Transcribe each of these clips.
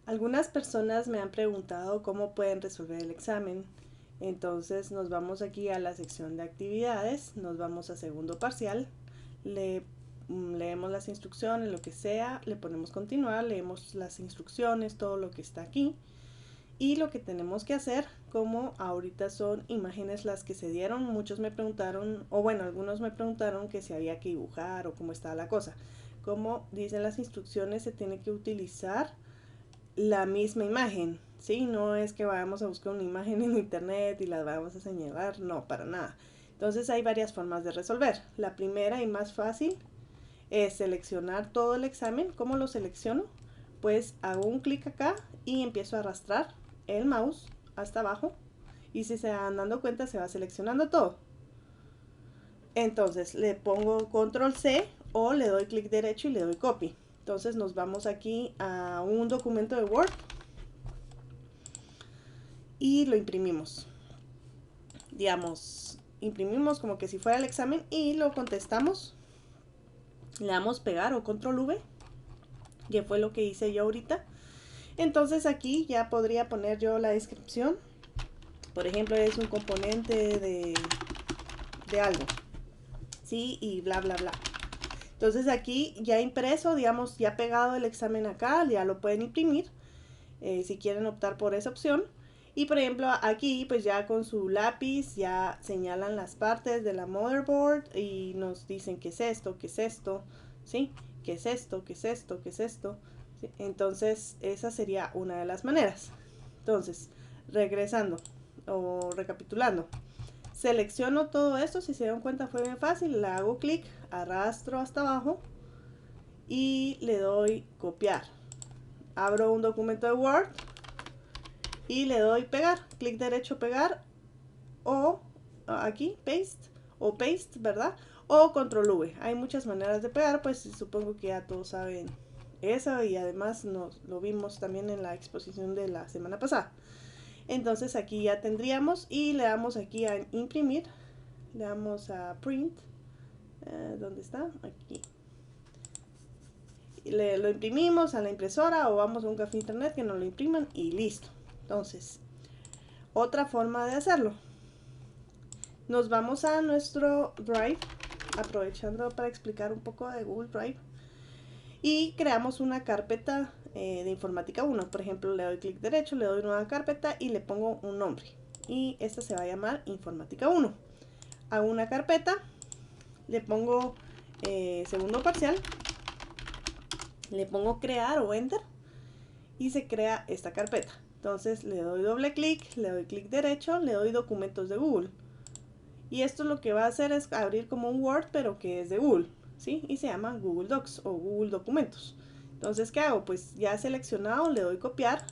Algunas personas me han preguntado cómo pueden resolver el examen. Entonces nos vamos aquí a la sección de actividades, nos vamos a segundo parcial, leemos las instrucciones, lo que sea, le ponemos continuar, leemos las instrucciones, todo lo que está aquí. Y lo que tenemos que hacer, como ahorita son imágenes las que se dieron, muchos me preguntaron, o bueno, algunos me preguntaron que si había que dibujar o cómo estaba la cosa. Como dicen las instrucciones, se tiene que utilizar la misma imagen, ¿sí? No es que vayamos a buscar una imagen en internet y la vamos a señalar, no, para nada. Entonces hay varias formas de resolver. La primera y más fácil es seleccionar todo el examen. ¿Cómo lo selecciono? Pues hago un clic acá y empiezo a arrastrar el mouse hasta abajo y si se van dando cuenta se va seleccionando todo. Entonces le pongo control C o le doy clic derecho y le doy copy. Entonces nos vamos aquí a un documento de Word y lo imprimimos. Digamos, imprimimos como que si fuera el examen y lo contestamos. Le damos pegar o control V, que fue lo que hice yo ahorita. Entonces aquí ya podría poner yo la descripción. Por ejemplo, es un componente de algo, ¿sí? Y bla, bla, bla. Entonces aquí ya impreso, digamos, ya pegado el examen acá, ya lo pueden imprimir, si quieren optar por esa opción. Y por ejemplo aquí pues ya con su lápiz ya señalan las partes de la motherboard y nos dicen qué es esto, qué es esto, ¿sí? ¿Qué es esto, qué es esto, qué es esto? ¿Sí? Entonces esa sería una de las maneras. Entonces, regresando o recapitulando. Selecciono todo esto, si se dan cuenta fue bien fácil, le hago clic, arrastro hasta abajo y le doy copiar. Abro un documento de Word y le doy pegar, clic derecho pegar o aquí paste o paste, ¿verdad? O control V. Hay muchas maneras de pegar, pues supongo que ya todos saben eso y además nos lo vimos también en la exposición de la semana pasada. Entonces aquí ya tendríamos y le damos aquí a imprimir, le damos a print, ¿dónde está? Aquí. Lo imprimimos a la impresora o vamos a un café internet que nos lo impriman y listo. Entonces, otra forma de hacerlo. Nos vamos a nuestro Drive, aprovechando para explicar un poco de Google Drive. Y creamos una carpeta de informática 1. Por ejemplo, le doy clic derecho, le doy nueva carpeta y le pongo un nombre. Y esta se va a llamar informática 1. Hago una carpeta, le pongo segundo parcial, le pongo crear o enter y se crea esta carpeta. Entonces le doy doble clic, le doy clic derecho, le doy documentos de Google. Y esto lo que va a hacer es abrir como un Word, pero que es de Google, ¿sí? Y se llama Google Docs o Google Documentos. Entonces, ¿qué hago? Pues ya seleccionado, le doy copiar.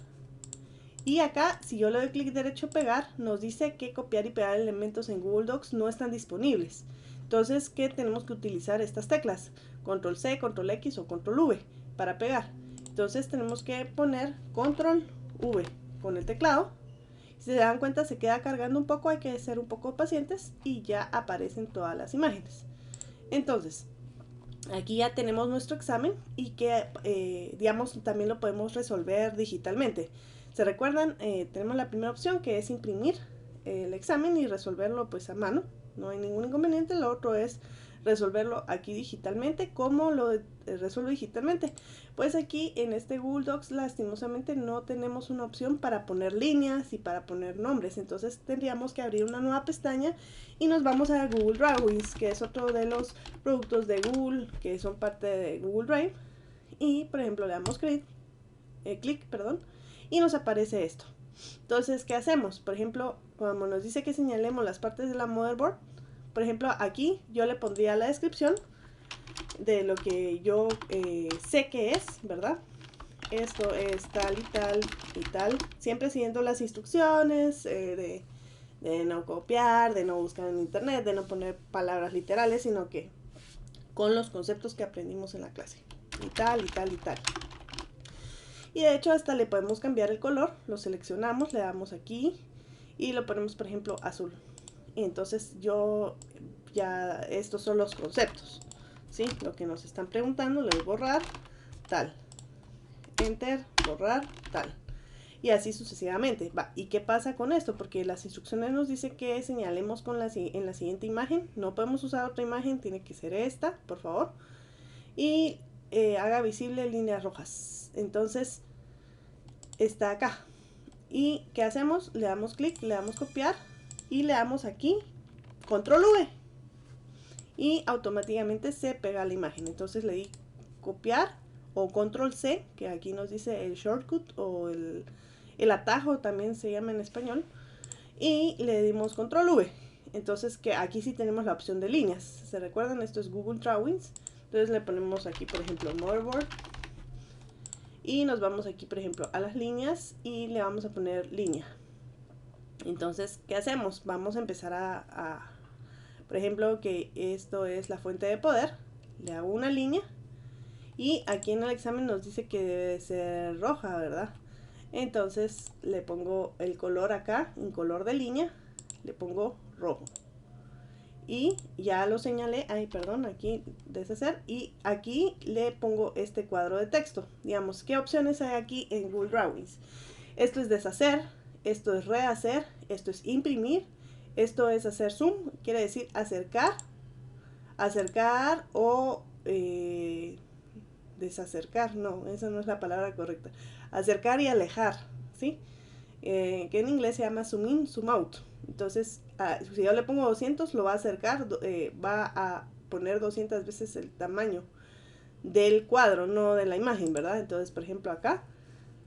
Y acá, si yo le doy clic derecho pegar, nos dice que copiar y pegar elementos en Google Docs no están disponibles. Entonces, ¿qué tenemos que utilizar estas teclas? Control C, Control X o Control V para pegar. Entonces tenemos que poner Control V con el teclado. Si se dan cuenta se queda cargando un poco, hay que ser un poco pacientes y ya aparecen todas las imágenes. Entonces, aquí ya tenemos nuestro examen y que digamos también lo podemos resolver digitalmente. ¿Se recuerdan? Tenemos la primera opción que es imprimir el examen y resolverlo pues a mano, no hay ningún inconveniente. Lo otro es resolverlo aquí digitalmente. ¿Cómo lo resuelvo digitalmente? Pues aquí en este Google Docs lastimosamente no tenemos una opción para poner líneas y para poner nombres, entonces tendríamos que abrir una nueva pestaña y nos vamos a Google Drawings, que es otro de los productos de Google que son parte de Google Drive. Y por ejemplo le damos clic, y nos aparece esto. Entonces, ¿qué hacemos? Por ejemplo, como nos dice que señalemos las partes de la motherboard, por ejemplo, aquí yo le pondría la descripción de lo que yo sé que es, ¿verdad? Esto es tal y tal y tal, siempre siguiendo las instrucciones de no copiar, de no buscar en internet, de no poner palabras literales, sino que con los conceptos que aprendimos en la clase. Y tal, y tal, y tal. Y de hecho hasta le podemos cambiar el color, lo seleccionamos, le damos aquí y lo ponemos por ejemplo azul. Y entonces ya estos son los conceptos, ¿sí? Lo que nos están preguntando, le voy a borrar, tal. enter, borrar, tal. Y así sucesivamente. Va. ¿Y qué pasa con esto? Porque las instrucciones nos dice que señalemos en la siguiente imagen. No podemos usar otra imagen, tiene que ser esta, por favor. Y haga visible líneas rojas. Entonces, está acá. ¿Y qué hacemos? Le damos clic, le damos copiar y le damos aquí control V. Y automáticamente se pega la imagen. Entonces le di copiar o control C, que aquí nos dice el shortcut o el atajo también se llama en español, y le dimos control V. Entonces que aquí sí tenemos la opción de líneas. ¿Se recuerdan? Esto es Google Drawings. Entonces le ponemos aquí, por ejemplo, Motherboard, y nos vamos aquí, por ejemplo, a las líneas y le vamos a poner línea. Entonces, ¿qué hacemos? Vamos a empezar por ejemplo, que esto es la fuente de poder. Le hago una línea y aquí en el examen nos dice que debe ser roja, ¿verdad? Entonces le pongo el color acá, en color de línea, le pongo rojo. Y ya lo señalé, aquí deshacer, y aquí le pongo este cuadro de texto. Digamos, ¿qué opciones hay aquí en Google Drawings? Esto es deshacer, esto es rehacer, esto es imprimir, esto es hacer zoom, quiere decir acercar o desacercar, no, esa no es la palabra correcta. Acercar y alejar, ¿sí? Que en inglés se llama zoom in, zoom out. Entonces, si yo le pongo 200, lo va a acercar, va a poner 200 veces el tamaño del cuadro, no de la imagen, ¿verdad? Entonces, por ejemplo, acá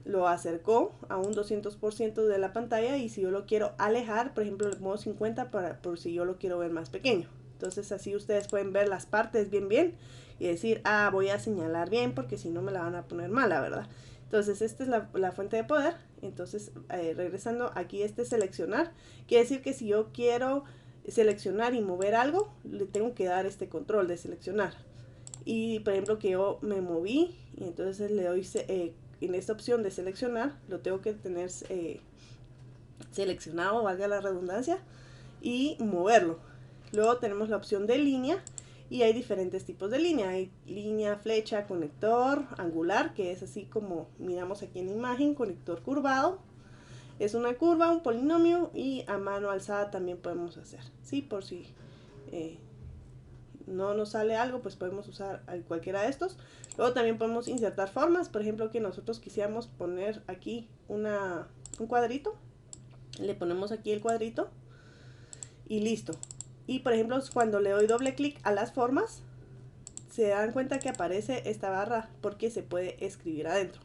lo acercó a un 200% de la pantalla, y si yo lo quiero alejar, por ejemplo, le pongo 50 por si yo lo quiero ver más pequeño. Entonces, así ustedes pueden ver las partes bien y decir, voy a señalar bien porque si no me la van a poner mala, ¿verdad? Entonces, esta es la fuente de poder. Entonces, regresando aquí, seleccionar. Quiere decir que si yo quiero seleccionar y mover algo, le tengo que dar este control de seleccionar. Y, por ejemplo, que yo me moví, y entonces le doy en esta opción de seleccionar, lo tengo que tener seleccionado, valga la redundancia, y moverlo. Luego tenemos la opción de línea, y hay diferentes tipos de línea. Hay línea, flecha, conector, angular, que es así como miramos aquí en la imagen, conector curvado. Es una curva, un polinomio, y a mano alzada también podemos hacer, ¿sí? Por si no nos sale algo, pues podemos usar cualquiera de estos. Luego también podemos insertar formas, por ejemplo, que nosotros quisiéramos poner aquí un cuadrito. Le ponemos aquí el cuadrito y listo. Y por ejemplo, cuando le doy doble clic a las formas, se dan cuenta que aparece esta barra porque se puede escribir adentro.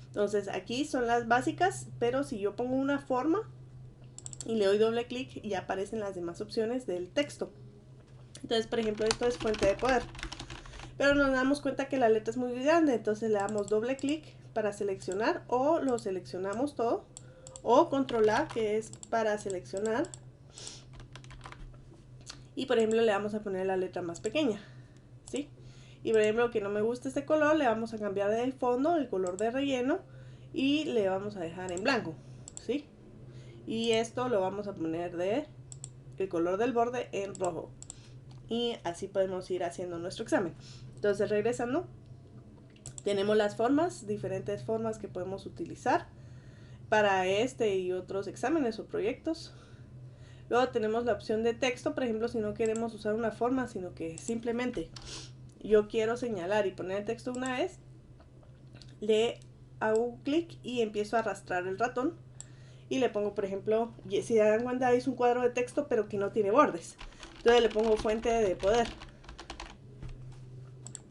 Entonces aquí son las básicas, pero si yo pongo una forma y le doy doble clic, ya aparecen las demás opciones del texto. Entonces, por ejemplo, esto es fuente de poder, pero nos damos cuenta que la letra es muy grande, entonces le damos doble clic para seleccionar, o lo seleccionamos todo, o control A, que es para seleccionar, y por ejemplo le vamos a poner la letra más pequeña, ¿sí? Y por ejemplo, que no me gusta este color, le vamos a cambiar el fondo, el color de relleno, y le vamos a dejar en blanco, ¿sí? Y esto lo vamos a poner el color del borde en rojo. Y así podemos ir haciendo nuestro examen. Entonces, regresando, tenemos las formas, diferentes formas que podemos utilizar para este y otros exámenes o proyectos. Luego tenemos la opción de texto, por ejemplo, si no queremos usar una forma, sino que simplemente yo quiero señalar y poner el texto una vez, le hago un clic y empiezo a arrastrar el ratón y le pongo, por ejemplo, si se dan cuenta, es un cuadro de texto pero que no tiene bordes. Entonces le pongo fuente de poder.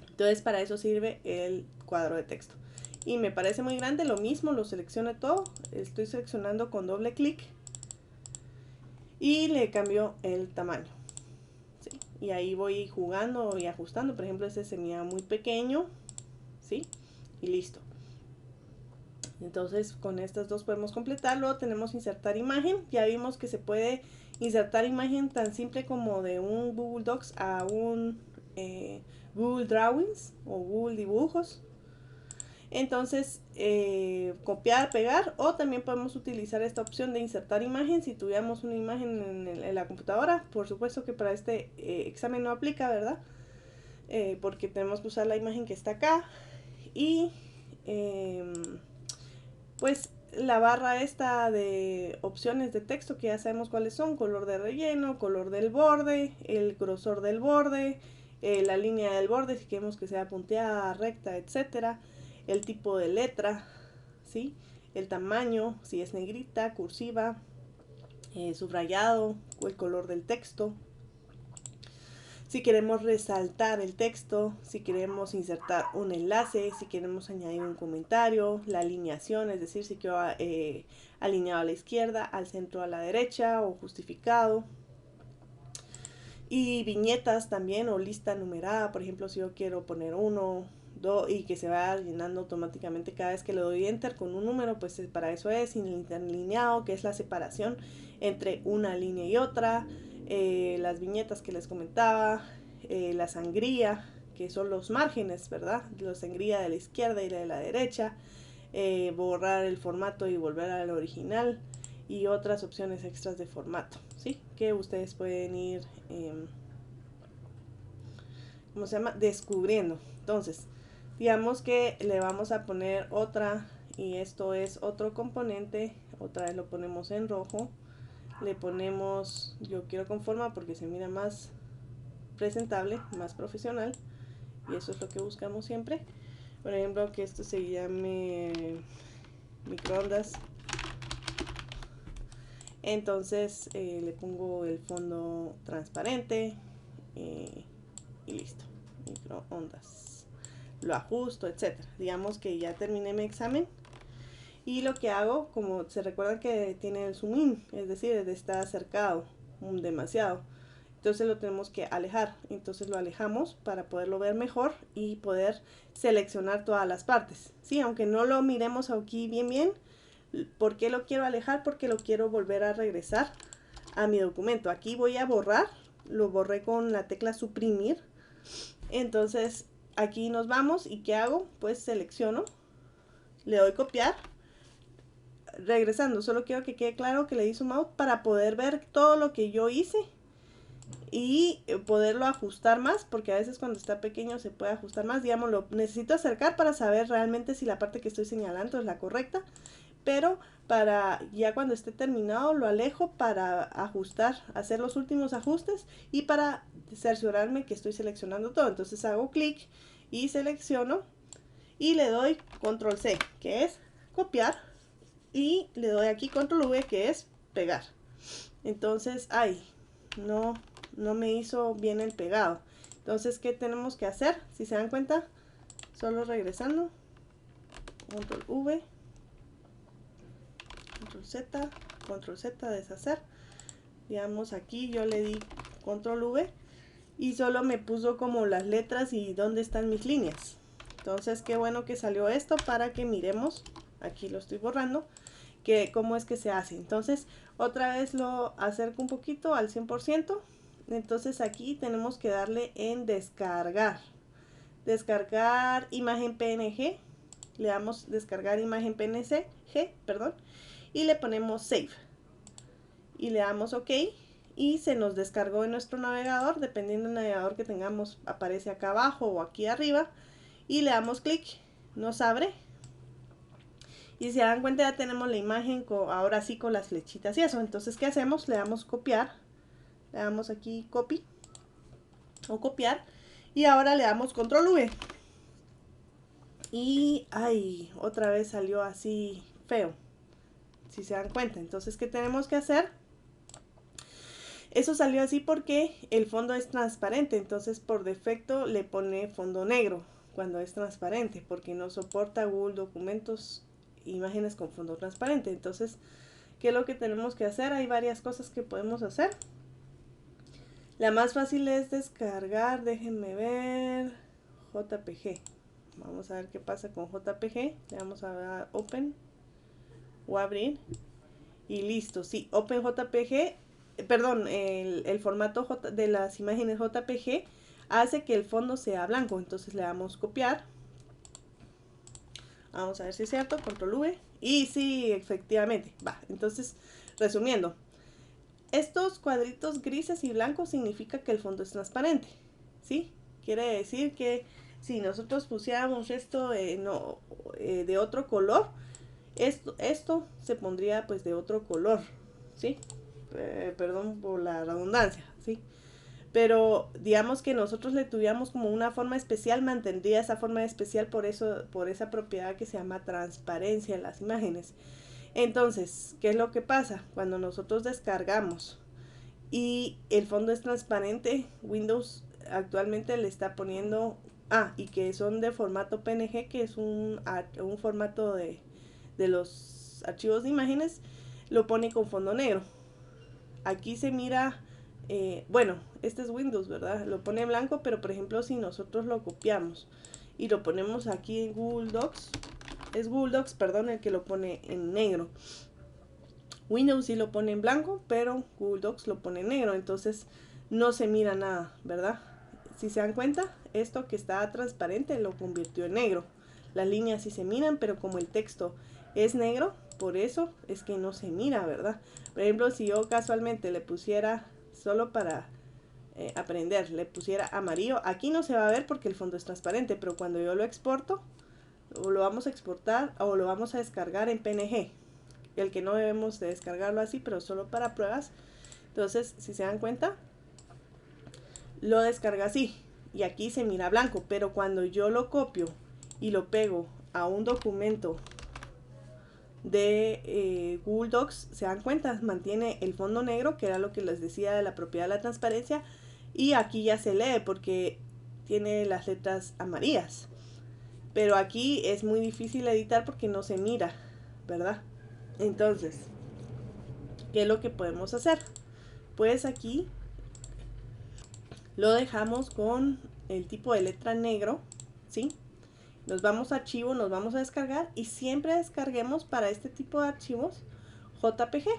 Entonces para eso sirve el cuadro de texto. Y me parece muy grande, lo mismo, lo selecciono todo. Estoy seleccionando con doble clic y le cambio el tamaño. ¿Sí? Y ahí voy jugando y ajustando. Por ejemplo, este se mira muy pequeño, ¿sí? Y listo. Entonces con estas dos podemos completarlo. Tenemos insertar imagen. Ya vimos que se puede insertar imagen tan simple como de un Google Docs a un Google Drawings o Google Dibujos. Entonces copiar, pegar, o también podemos utilizar esta opción de insertar imagen si tuviéramos una imagen en la computadora. Por supuesto que para este examen no aplica, ¿verdad? Porque tenemos que usar la imagen que está acá. Y pues la barra esta de opciones de texto, que ya sabemos cuáles son: color de relleno, color del borde, el grosor del borde, la línea del borde si queremos que sea punteada, recta, etcétera, el tipo de letra, ¿sí? El tamaño, si es negrita, cursiva, subrayado, o el color del texto. Si queremos resaltar el texto, si queremos insertar un enlace, si queremos añadir un comentario, la alineación, es decir, si quiero alineado a la izquierda, al centro, a la derecha, o justificado. Y viñetas también, o lista numerada. Por ejemplo, si yo quiero poner 1, 2 y que se vaya llenando automáticamente cada vez que le doy enter con un número, pues para eso es interlineado, que es la separación entre una línea y otra. Las viñetas que les comentaba, la sangría, que son los márgenes, ¿verdad? La sangría de la izquierda y de la derecha, borrar el formato y volver al original, y otras opciones extras de formato, ¿sí? Que ustedes pueden ir, ¿cómo se llama? Descubriendo. Entonces, digamos que le vamos a poner otra, y esto es otro componente, otra vez lo ponemos en rojo, le ponemos, yo quiero con forma porque se mira más presentable, más profesional, y eso es lo que buscamos siempre. Por ejemplo, que esto se llame microondas. Entonces le pongo el fondo transparente, y listo, microondas. Lo ajusto, etcétera. Digamos que ya terminé mi examen. Y lo que hago, como se recuerda que tiene el zoom in, es decir, está acercado demasiado, entonces lo tenemos que alejar. Entonces lo alejamos para poderlo ver mejor y poder seleccionar todas las partes, ¿sí? Aunque no lo miremos aquí bien. ¿Por qué lo quiero alejar? Porque lo quiero volver a regresar a mi documento. Aquí voy a borrar, lo borré con la tecla suprimir. Entonces aquí nos vamos, y ¿qué hago? Pues selecciono, le doy copiar. Regresando, solo quiero que quede claro que le di zoom out para poder ver todo lo que yo hice y poderlo ajustar más, porque a veces cuando está pequeño se puede ajustar más. Digamos, lo necesito acercar para saber realmente si la parte que estoy señalando es la correcta, pero para ya cuando esté terminado lo alejo para ajustar, hacer los últimos ajustes y para cerciorarme que estoy seleccionando todo. Entonces hago clic y selecciono y le doy control C, que es copiar, y le doy aquí control V, que es pegar. Entonces, no me hizo bien el pegado. Entonces, ¿qué tenemos que hacer? Si se dan cuenta, solo regresando, control V, control Z, deshacer. Digamos, aquí yo le di control V y solo me puso como las letras y dónde están mis líneas. Entonces, qué bueno que salió esto para que miremos. Aquí lo estoy borrando, que cómo es que se hace. Entonces, otra vez lo acerco un poquito al 100%. Entonces aquí tenemos que darle en descargar imagen PNG, le damos descargar imagen PNG, perdón, y le ponemos save y le damos OK, y se nos descargó en nuestro navegador. Dependiendo del navegador que tengamos, aparece acá abajo o aquí arriba, y le damos clic, nos abre. Y si se dan cuenta, ya tenemos la imagen ahora sí con las flechitas y eso. Entonces, ¿qué hacemos? Le damos copiar, le damos aquí copy o copiar, y ahora le damos control V. Y otra vez salió así feo, si se dan cuenta. Entonces, ¿qué tenemos que hacer? Eso salió así porque el fondo es transparente, entonces por defecto le pone fondo negro cuando es transparente, porque no soporta Google Documentos imágenes con fondo transparente. Entonces, ¿qué es lo que tenemos que hacer? Hay varias cosas que podemos hacer. La más fácil es descargar, déjenme ver, JPG. Vamos a ver qué pasa con JPG. Le vamos a dar Open o abrir y listo. Sí, Open JPG, perdón, el formato de las imágenes JPG hace que el fondo sea blanco. Entonces le damos copiar. Vamos a ver si es cierto, control V. Y sí, efectivamente, va. Entonces, resumiendo, estos cuadritos grises y blancos significa que el fondo es transparente, ¿sí? Quiere decir que si nosotros pusiéramos esto de otro color, esto se pondría pues de otro color, ¿sí? Perdón por la redundancia, ¿sí? Pero digamos que nosotros le tuviéramos como una forma especial, mantendría esa forma especial por eso, por esa propiedad que se llama transparencia en las imágenes. Entonces, ¿qué es lo que pasa? Cuando nosotros descargamos y el fondo es transparente, Windows actualmente le está poniendo, y que son de formato PNG, que es un formato de los archivos de imágenes, lo pone con fondo negro. Aquí se mira, bueno, este es Windows, ¿verdad? Lo pone blanco, pero por ejemplo si nosotros lo copiamos y lo ponemos aquí en Google Docs, es Google Docs, perdón, el que lo pone en negro. Windows sí lo pone en blanco, pero Google Docs lo pone en negro, entonces no se mira nada, ¿verdad? Si se dan cuenta, esto que está transparente lo convirtió en negro. Las líneas sí se miran, pero como el texto es negro, por eso es que no se mira, ¿verdad? Por ejemplo, si yo casualmente le pusiera, solo para aprender, le pusiera amarillo, aquí no se va a ver porque el fondo es transparente, pero cuando yo lo exporto, o lo vamos a exportar o lo vamos a descargar en PNG, el que no debemos de descargarlo así, pero solo para pruebas. Entonces, si se dan cuenta, lo descarga así y aquí se mira blanco, pero cuando yo lo copio y lo pego a un documento de Google Docs, se dan cuenta, mantiene el fondo negro, que era lo que les decía de la propiedad de la transparencia, y aquí ya se lee porque tiene las letras amarillas, pero aquí es muy difícil editar porque no se mira, ¿verdad? Entonces, ¿qué es lo que podemos hacer? Pues aquí lo dejamos con el tipo de letra negro, ¿sí? Nos vamos a archivo, nos vamos a descargar y siempre descarguemos para este tipo de archivos JPG,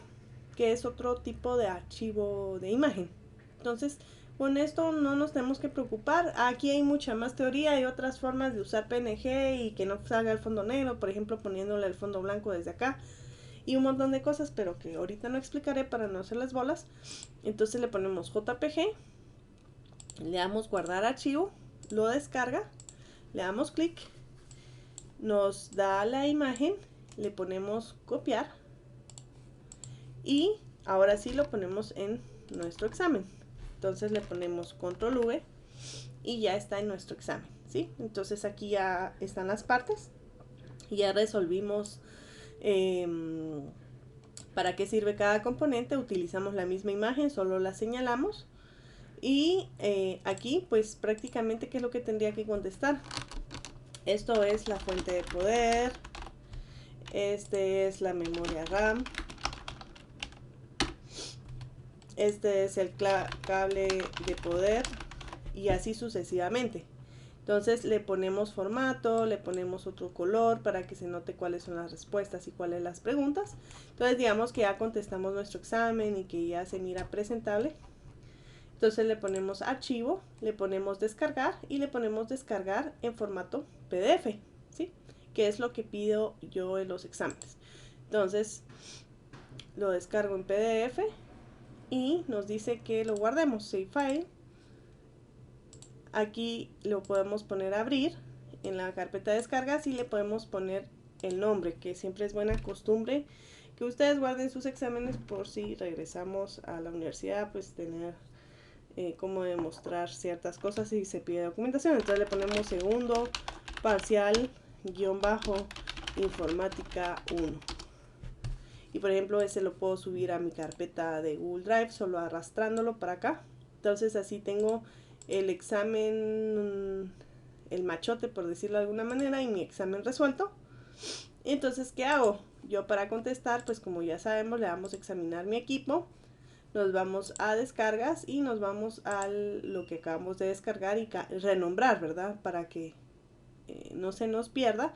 que es otro tipo de archivo de imagen. Entonces, con esto no nos tenemos que preocupar. Aquí hay mucha más teoría, hay otras formas de usar PNG y que no salga el fondo negro, por ejemplo, poniéndole el fondo blanco desde acá y un montón de cosas, pero que ahorita no explicaré para no hacer las bolas. Entonces le ponemos JPG, le damos guardar archivo, lo descarga, le damos clic, nos da la imagen, le ponemos copiar y ahora sí lo ponemos en nuestro examen. Entonces le ponemos control V y ya está en nuestro examen, ¿sí? Entonces aquí ya están las partes y ya resolvimos para qué sirve cada componente. Utilizamos la misma imagen, solo la señalamos. Y aquí pues prácticamente qué es lo que tendría que contestar. Esto es la fuente de poder, este es la memoria RAM, este es el cable de poder y así sucesivamente. Entonces le ponemos formato, le ponemos otro color para que se note cuáles son las respuestas y cuáles las preguntas. Entonces digamos que ya contestamos nuestro examen y que ya se mira presentable. Entonces le ponemos archivo, le ponemos descargar y le ponemos descargar en formato PDF, ¿sí? Que es lo que pido yo en los exámenes. Entonces lo descargo en PDF y nos dice que lo guardemos, save file. Aquí lo podemos poner a abrir en la carpeta de descargas y le podemos poner el nombre, que siempre es buena costumbre que ustedes guarden sus exámenes por si regresamos a la universidad, pues tener cómo demostrar ciertas cosas y se pide documentación. Entonces le ponemos segundo parcial informática 1 y por ejemplo ese lo puedo subir a mi carpeta de Google Drive solo arrastrándolo para acá. Entonces así tengo el examen, el machote por decirlo de alguna manera, y mi examen resuelto. Entonces, ¿qué hago? Yo para contestar, pues como ya sabemos, le damos a examinar mi equipo, nos vamos a descargas y nos vamos a lo que acabamos de descargar y renombrar, ¿verdad? Para que no se nos pierda.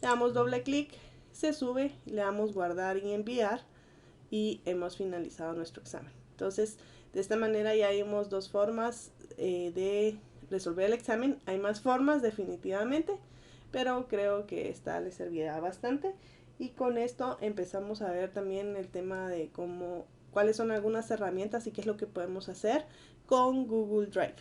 Le damos doble clic, se sube, le damos guardar y enviar y hemos finalizado nuestro examen. Entonces, de esta manera ya vimos dos formas de resolver el examen. Hay más formas definitivamente, pero creo que esta les servirá bastante. Y con esto empezamos a ver también el tema de cuáles son algunas herramientas y qué es lo que podemos hacer con Google Drive.